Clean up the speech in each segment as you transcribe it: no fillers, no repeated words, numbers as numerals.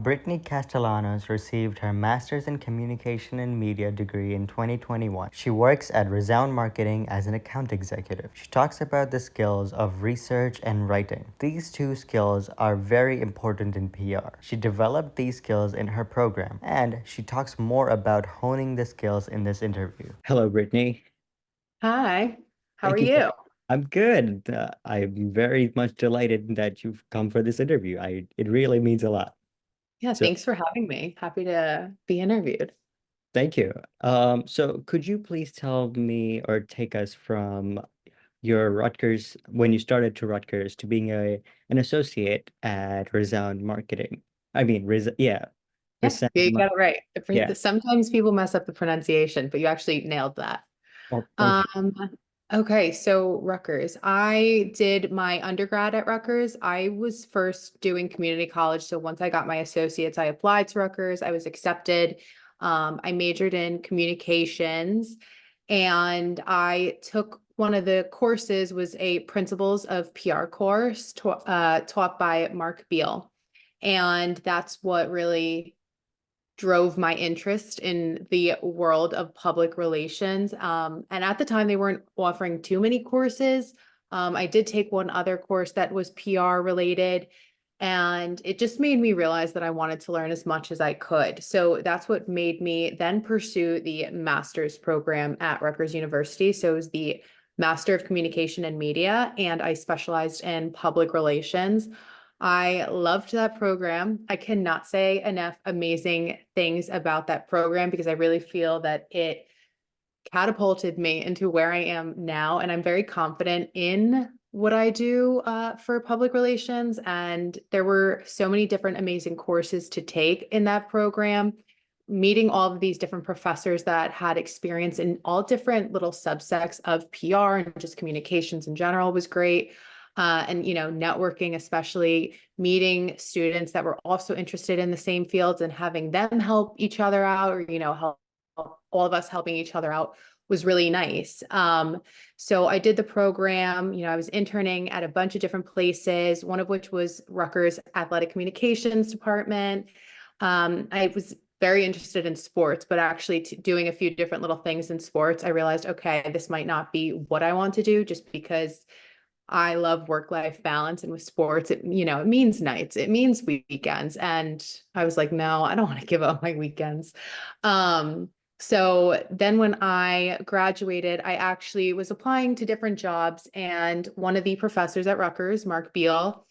Brittany Castellanos received her Master's in Communication and Media degree in 2021. She works at Resound Marketing as an account executive. She talks about the skills of research and writing. These two skills are very important in PR. She developed these skills in her program, and she talks more about honing the skills in this interview. Hello, Brittany. Hi, how are Thank you for. you? I'm good. I'm very much delighted that you've come for this interview. It really means a lot. Yeah, So thanks for having me. Happy to be interviewed. thank you. So could you please tell me or take us from your Rutgers, when you started to Rutgers, to being an associate at Resound Marketing? I mean, yeah, Yeah, Resound, you got it right. yeah. Sometimes people mess up the pronunciation, but you actually nailed that. Oh, thank you. Um, okay, so Rutgers. I did my undergrad at Rutgers. I was first doing community college. So once I got my associates, I applied to Rutgers. I was accepted. I majored in communications and I took one of the courses was a Principles of PR course taught by Mark Beal. And that's what really drove my interest in the world of public relations. And at the time, they weren't offering too many courses. I did take one other course that was PR related, and it just made me realize that I wanted to learn as much as I could. So that's what made me then pursue the master's program at Rutgers University. So it was the Master of Communication and Media, and I specialized in public relations. I loved that program. I cannot say enough amazing things about that program because I really feel that it catapulted me into where I am now. And I'm very confident in what I do for public relations. And there were so many different amazing courses to take in that program. Meeting all of these different professors that had experience in all different little subsects of PR and just communications in general was great. And networking, especially meeting students that were also interested in the same fields and having them help each other out, or help all of us helping each other out was really nice. So I did the program. I was interning at a bunch of different places, one of which was Rutgers Athletic Communications Department. I was very interested in sports, but actually doing a few different little things in sports, I realized, okay, this might not be what I want to do just because I love work-life balance. And with sports, it means nights, it means weekends. And I was like, no, I don't want to give up my weekends. So then when I graduated, I actually was applying to different jobs. And one of the professors at Rutgers, Mark Beal,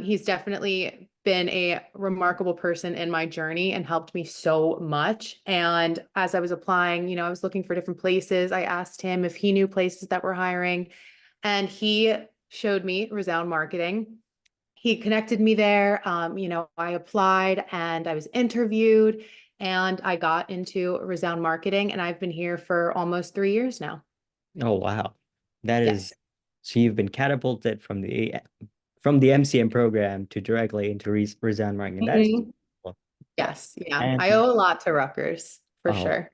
he's definitely been a remarkable person in my journey and helped me so much. And as I was applying, I was looking for different places. I asked him if he knew places that were hiring, and he showed me Resound Marketing. He connected me there. I applied and I was interviewed and I got into Resound Marketing, and I've been here for almost 3 years now. Oh, wow. That Yes. is, so you've been catapulted from the MCM program to directly into Resound Marketing. That is Mhm. cool. Yes. Yeah. I And owe a lot to Rutgers for oh, sure.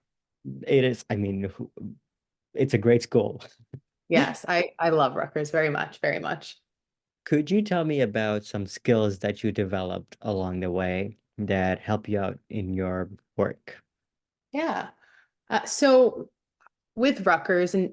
it is, I mean, it's a great school. Yes. I love Rutgers very much, very much. Could you tell me about some skills that you developed along the way that help you out in your work? Yeah. So with Rutgers and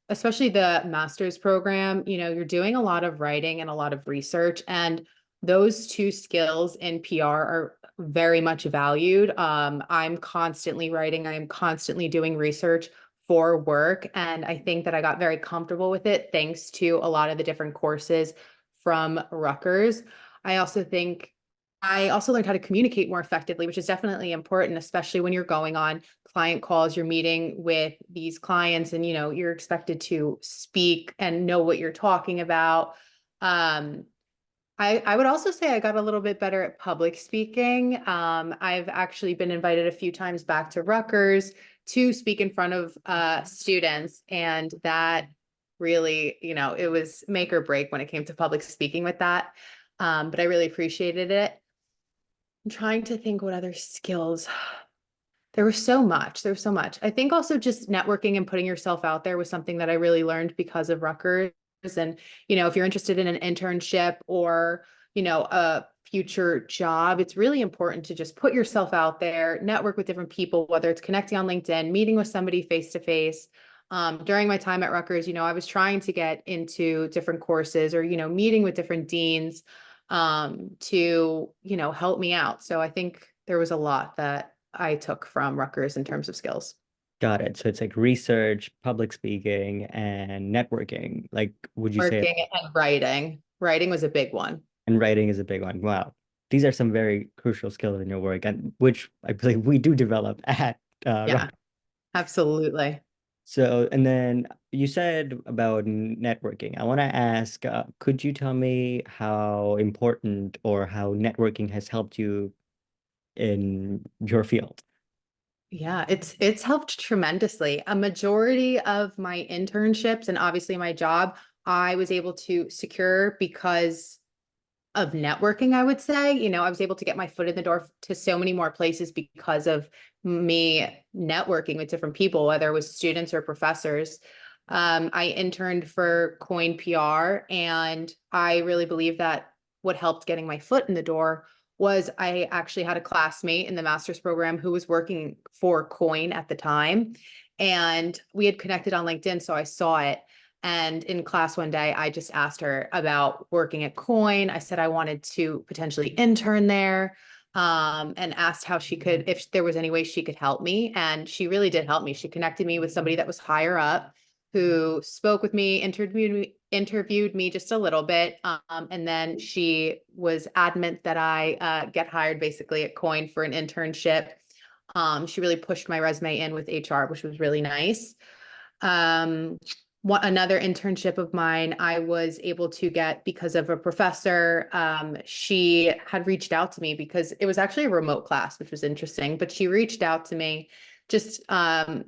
especially the master's program, you're doing a lot of writing and a lot of research, and those two skills in PR are very much valued. I'm constantly writing, I am constantly doing research for work, and I think that I got very comfortable with it thanks to a lot of the different courses from Rutgers. I also think I also learned how to communicate more effectively, which is definitely important, especially when you're going on client calls, you're meeting with these clients, and you're expected to speak and know what you're talking about. Um, I would also say I got a little bit better at public speaking. I've actually been invited a few times back to Rutgers to speak in front of students, and that really, it was make or break when it came to public speaking with that. But I really appreciated it. I'm trying to think what other skills. There was so much. There was so much. I think also just networking and putting yourself out there was something that I really learned because of Rutgers. And, if you're interested in an internship or, a future job, it's really important to just put yourself out there, network with different people, whether it's connecting on LinkedIn, meeting with somebody face to face. During my time at Rutgers, I was trying to get into different courses or, meeting with different deans to, help me out. So I think there was a lot that I took from Rutgers in terms of skills. Got it. So it's like research, public speaking, and networking. Like, would you say, Working and writing. Writing was a big one. and writing is a big one? Wow. These are some very crucial skills in your work, and which I believe we do develop at Yeah, absolutely. So, and then you said about networking. I want to ask, could you tell me how important or how networking has helped you in your field? Yeah, it's helped tremendously. A majority of my internships and obviously my job, I was able to secure because of networking, I would say. I was able to get my foot in the door to so many more places because of me networking with different people, whether it was students or professors. I interned for Coin PR, and I really believe that what helped getting my foot in the door was I actually had a classmate in the master's program who was working for Coin at the time. And we had connected on LinkedIn, so I saw it. And in class one day, I just asked her about working at Coin. I said I wanted to potentially intern there, and asked how she could, if there was any way she could help me. And she really did help me. She connected me with somebody that was higher up who spoke with me, interviewed me just a little bit. And then she was adamant that I get hired basically at Coin for an internship. She really pushed my resume in with HR, which was really nice. Um, Another internship of mine, I was able to get because of a professor. She had reached out to me because it was actually a remote class, which was interesting, but she reached out to me just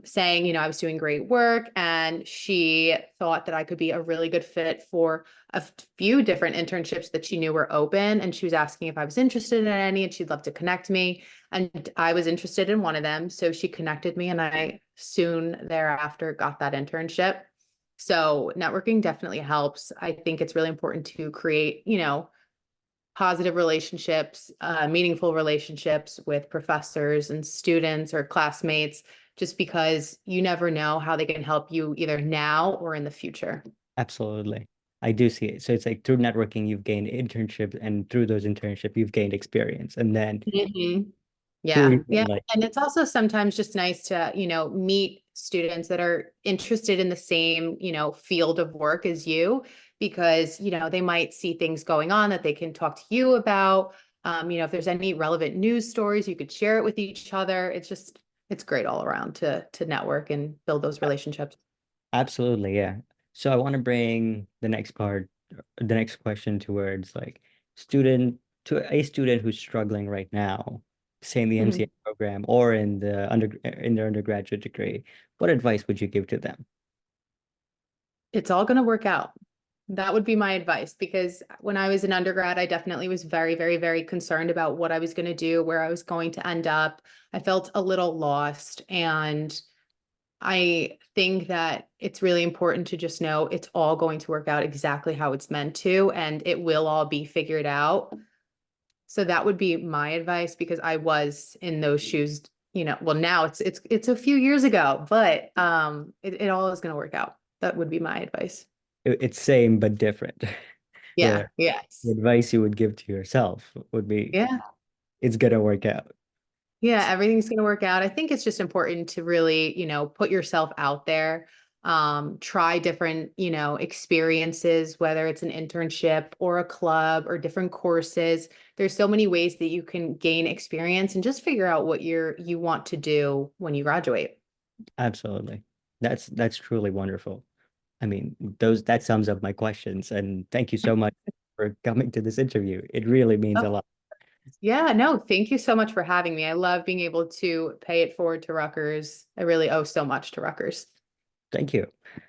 saying, I was doing great work, and she thought that I could be a really good fit for a few different internships that she knew were open. And she was asking if I was interested in any, and she'd love to connect me. And I was interested in one of them. So she connected me, and I soon thereafter got that internship. So networking definitely helps. I think it's really important to create, positive relationships, meaningful relationships with professors and students or classmates, just because you never know how they can help you either now or in the future. Absolutely. I do see it. So it's like through networking, you've gained internship, and through those internship, you've gained experience. And then Mhm. through Yeah, yeah. even like, And it's also sometimes just nice to, meet students that are interested in the same, field of work as you, because, they might see things going on that they can talk to you about. If there's any relevant news stories, you could share it with each other. It's great all around to network and build those relationships. absolutely, yeah. So I want to bring the next part, the next question towards like student to a student who's struggling right now, say in the MCA Mhm. program or in the in their undergraduate degree. What advice would you give to them? It's all going to work out. That would be my advice, because when I was an undergrad, I definitely was very, very, very concerned about what I was going to do, where I was going to end up. I felt a little lost. And I think that it's really important to just know it's all going to work out exactly how it's meant to, and it will all be figured out. So that would be my advice, because I was in those shoes, well, now it's a few years ago, but it all is going to work out. That would be my advice. It's same but different. The Yeah, the yes. advice you would give to yourself would be Yeah. it's gonna work out. Yeah, everything's going to work out. I think it's just important to really, put yourself out there. Try different, experiences, whether it's an internship or a club or different courses. There's so many ways that you can gain experience and just figure out what you want to do when you graduate. Absolutely. That's truly wonderful. I mean, those that sums up my questions, and thank you so much for coming to this interview. It really means a Oh, lot. yeah, no, thank you so much for having me. I love being able to pay it forward to Rutgers. I really owe so much to Rutgers. Thank you.